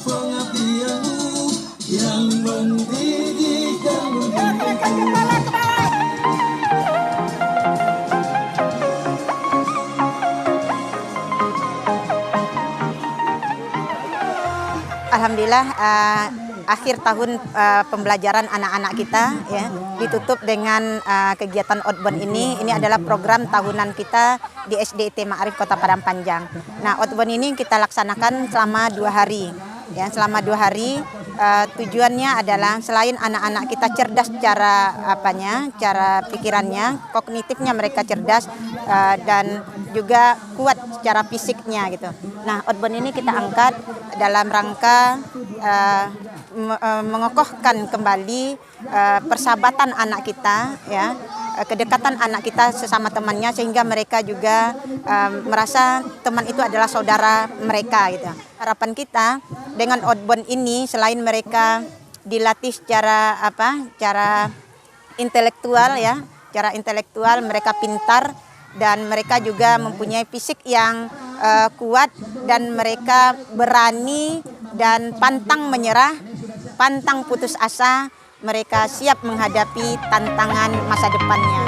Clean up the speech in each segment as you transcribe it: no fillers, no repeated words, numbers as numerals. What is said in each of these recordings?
pengabdianmu yang mendidik dan Alhamdulillah akhir tahun pembelajaran anak-anak kita ya ditutup dengan kegiatan outbound ini. Ini adalah program tahunan kita di SDIT Ma'arif Kota Padang Panjang. Nah, outbound ini kita laksanakan selama 2 hari. Ya, selama 2 hari tujuannya adalah selain anak-anak kita cerdas cara pikirannya, kognitifnya mereka cerdas dan juga kuat secara fisiknya gitu. Nah, outbound ini kita angkat dalam rangka mengokohkan kembali persahabatan anak kita, ya, kedekatan anak kita sesama temannya sehingga mereka juga merasa teman itu adalah saudara mereka gitu. Harapan kita dengan outbound ini selain mereka dilatih secara cara intelektual ya, cara intelektual mereka pintar dan mereka juga mempunyai fisik yang kuat dan mereka berani dan pantang menyerah, pantang putus asa, mereka siap menghadapi tantangan masa depannya.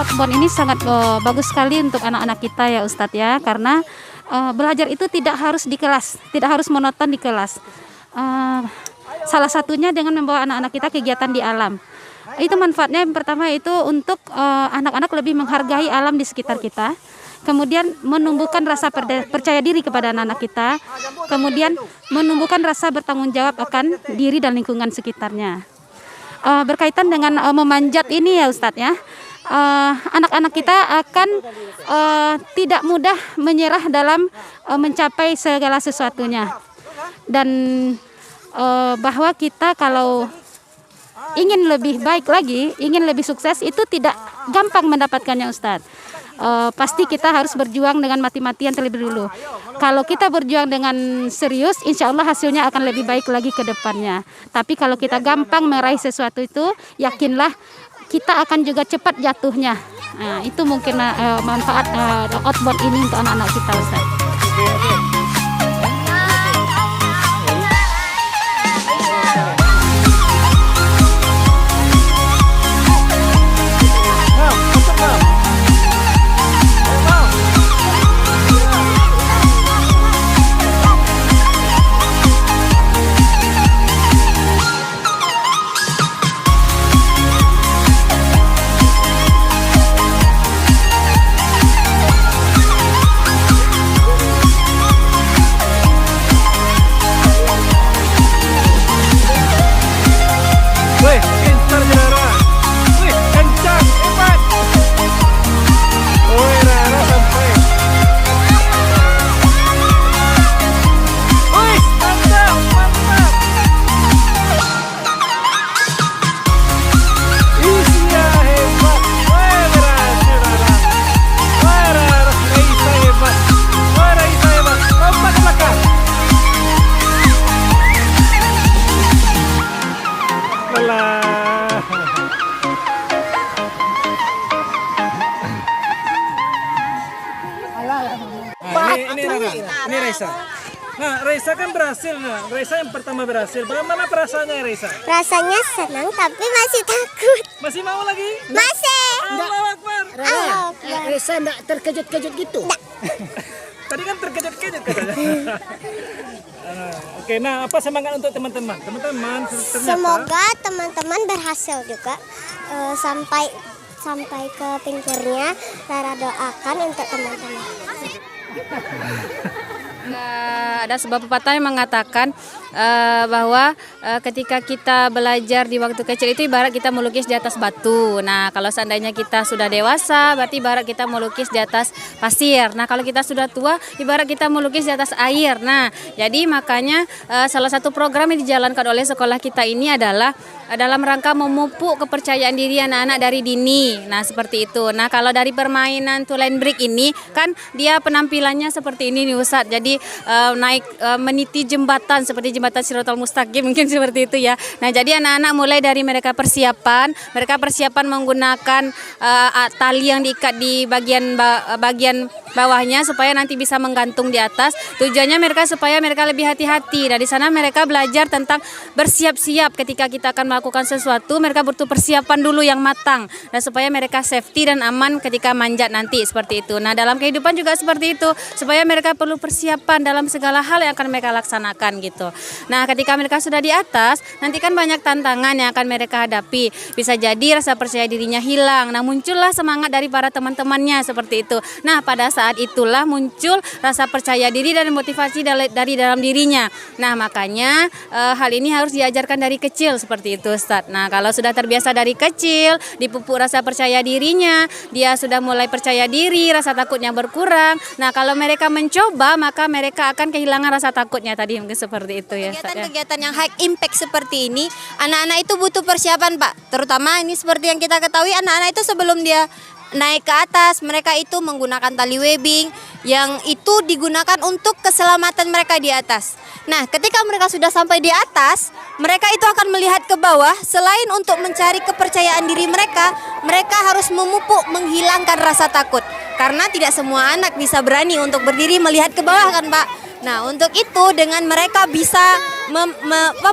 Outbound ini sangat bagus sekali untuk anak-anak kita ya Ustadz ya, karena belajar itu tidak harus di kelas, tidak harus monoton di kelas. Salah satunya dengan membawa anak-anak kita kegiatan di alam. Itu manfaatnya yang pertama itu untuk anak-anak lebih menghargai alam di sekitar kita. Kemudian menumbuhkan rasa percaya diri kepada anak-anak kita. Kemudian menumbuhkan rasa bertanggung jawab akan diri dan lingkungan sekitarnya. Berkaitan dengan memanjat ini ya Ustadz ya. Anak-anak kita akan tidak mudah menyerah dalam mencapai segala sesuatunya, dan bahwa kita kalau ingin lebih baik lagi, ingin lebih sukses itu tidak gampang mendapatkannya Ustadz. Pasti kita harus berjuang dengan mati-matian terlebih dulu. Kalau kita berjuang dengan serius, insya Allah hasilnya akan lebih baik lagi ke depannya. Tapi kalau kita gampang meraih sesuatu itu, yakinlah kita akan juga cepat jatuhnya. Nah, itu mungkin manfaat outbound ini untuk anak-anak kita Ustaz. Ini Raisa. Nah, Raisa kan berhasil. Nah, Raisa yang pertama berhasil. Bagaimana perasaannya Raisa? Rasanya senang tapi masih takut. Masih mau lagi? Masih. Allahu Akbar. Raisa enggak terkejut-kejut gitu? Tadi kan terkejut-kejut katanya. Oke, nah apa semangat untuk teman-teman? Teman-teman ternyata Semoga teman-teman berhasil juga sampai ke pinggirnya. Lara doakan untuk teman-teman. Ada sebuah pepatah yang mengatakan bahwa ketika kita belajar di waktu kecil itu ibarat kita melukis di atas batu. Nah, kalau seandainya kita sudah dewasa, berarti ibarat kita melukis di atas pasir. Nah, kalau kita sudah tua, ibarat kita melukis di atas air. Nah, jadi makanya salah satu program yang dijalankan oleh sekolah kita ini adalah dalam rangka memupuk kepercayaan diri anak-anak dari dini. Nah, seperti itu. Nah, kalau dari permainan Tulen Brick ini kan dia penampilannya seperti ini nih Ustadz. Jadi naik meniti jembatan seperti jembatan Shiratal Mustaqim mungkin seperti itu ya. Nah, jadi anak-anak mulai dari mereka persiapan menggunakan tali yang diikat di bagian bawahnya supaya nanti bisa menggantung di atas. Tujuannya mereka supaya mereka lebih hati-hati. Nah, di sana mereka belajar tentang bersiap-siap ketika kita akan melakukan sesuatu, mereka butuh persiapan dulu yang matang. Nah, supaya mereka safety dan aman ketika manjat nanti seperti itu. Nah, dalam kehidupan juga seperti itu, supaya mereka perlu persiapan dalam segala hal yang akan mereka laksanakan gitu. Nah, ketika mereka sudah di atas, nanti kan banyak tantangan yang akan mereka hadapi. Bisa jadi rasa percaya dirinya hilang. Nah, muncullah semangat dari para teman-temannya seperti itu. Nah, pada saat itulah muncul rasa percaya diri dan motivasi dari dalam dirinya. Nah, makanya hal ini harus diajarkan dari kecil seperti itu, Ustadz. Nah, kalau sudah terbiasa dari kecil, dipupuk rasa percaya dirinya, dia sudah mulai percaya diri, rasa takutnya berkurang. Nah, kalau mereka mencoba, maka mereka akan kehilangan rasa takutnya tadi mungkin seperti itu ya. Kegiatan-kegiatan yang high impact seperti ini, anak-anak itu butuh persiapan, Pak. Terutama ini seperti yang kita ketahui, anak-anak itu sebelum dia naik ke atas, mereka itu menggunakan tali webbing yang itu digunakan untuk keselamatan mereka di atas. Nah, ketika mereka sudah sampai di atas, mereka itu akan melihat ke bawah. Selain untuk mencari kepercayaan diri mereka, mereka harus memupuk, menghilangkan rasa takut. Karena tidak semua anak bisa berani untuk berdiri melihat ke bawah kan, Pak. Nah, untuk itu dengan mereka bisa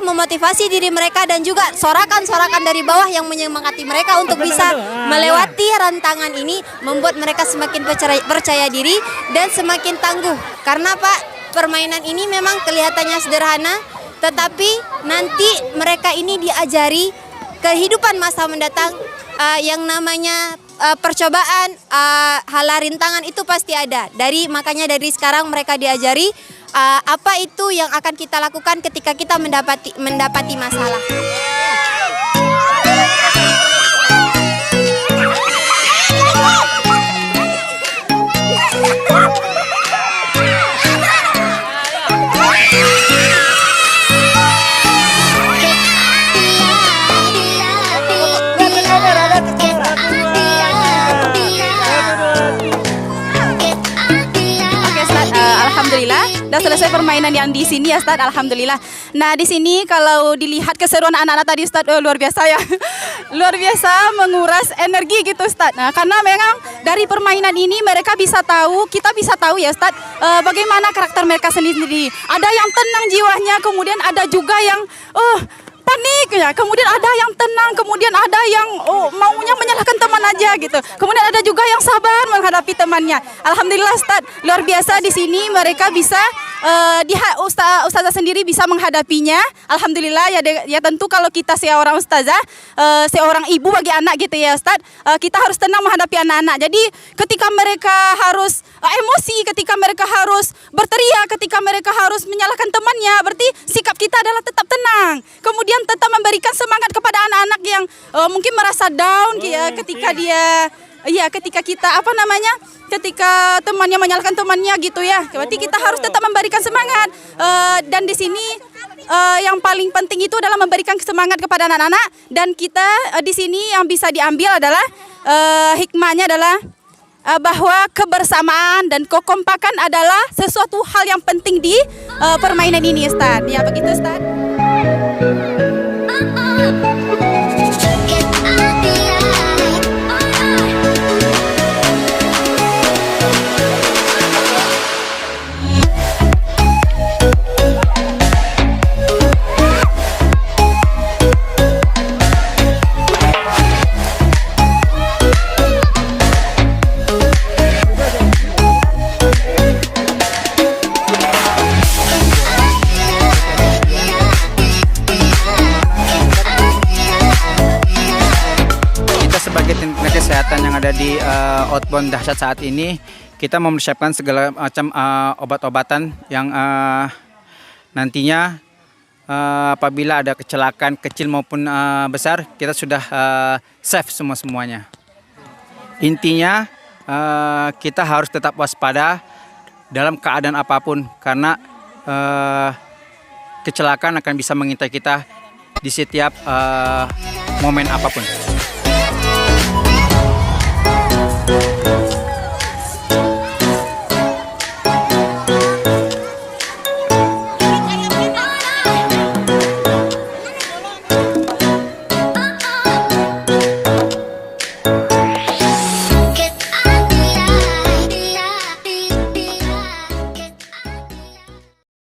memotivasi diri mereka dan juga sorakan-sorakan dari bawah yang menyemangati mereka untuk bisa melewati rantangan ini, membuat mereka semakin percaya diri dan semakin tangguh. Karena Pak, permainan ini memang kelihatannya sederhana, tetapi nanti mereka ini diajari kehidupan masa mendatang yang namanya percobaan, hala rintangan itu pasti ada. Makanya dari sekarang mereka diajari apa itu yang akan kita lakukan ketika kita mendapati masalah. Alhamdulillah, sudah selesai permainan yang di sini ya Ustaz, alhamdulillah. Nah, di sini kalau dilihat keseruan anak-anak tadi Ustaz, luar biasa ya. Luar biasa menguras energi gitu Ustaz. Nah, karena memang dari permainan ini mereka bisa tahu, kita bisa tahu ya Ustaz, bagaimana karakter mereka sendiri. Ada yang tenang jiwanya, kemudian ada juga yang panik ya, kemudian ada yang tenang, kemudian ada yang maunya menyalahkan teman aja gitu. Kemudian ada juga yang sabar menghadapi temannya. Alhamdulillah Ustaz, luar biasa di sini mereka bisa ustazah sendiri bisa menghadapinya. Alhamdulillah ya tentu kalau kita seorang ustazah, seorang ibu bagi anak gitu ya Ustaz, kita harus tenang menghadapi anak-anak. Jadi ketika mereka harus emosi, ketika mereka harus berteriak, ketika mereka harus menyalahkan temannya, berarti sikap kita adalah tetap tenang. Kemudian tetap memberikan semangat kepada anak-anak yang mungkin merasa down ketika dia ketika kita ketika temannya menyalahkan temannya gitu ya. Berarti kita harus tetap memberikan semangat. Dan di sini yang paling penting itu adalah memberikan semangat kepada anak-anak, dan kita di sini yang bisa diambil adalah hikmahnya adalah bahwa kebersamaan dan kekompakan adalah sesuatu hal yang penting di permainan ini Ustaz. Ya begitu Ustaz. kesehatan yang ada di outbound dahsyat saat ini, kita mempersiapkan segala macam obat-obatan yang nantinya apabila ada kecelakaan kecil maupun besar, kita sudah save semuanya. Intinya kita harus tetap waspada dalam keadaan apapun, karena kecelakaan akan bisa mengintai kita di setiap momen apapun.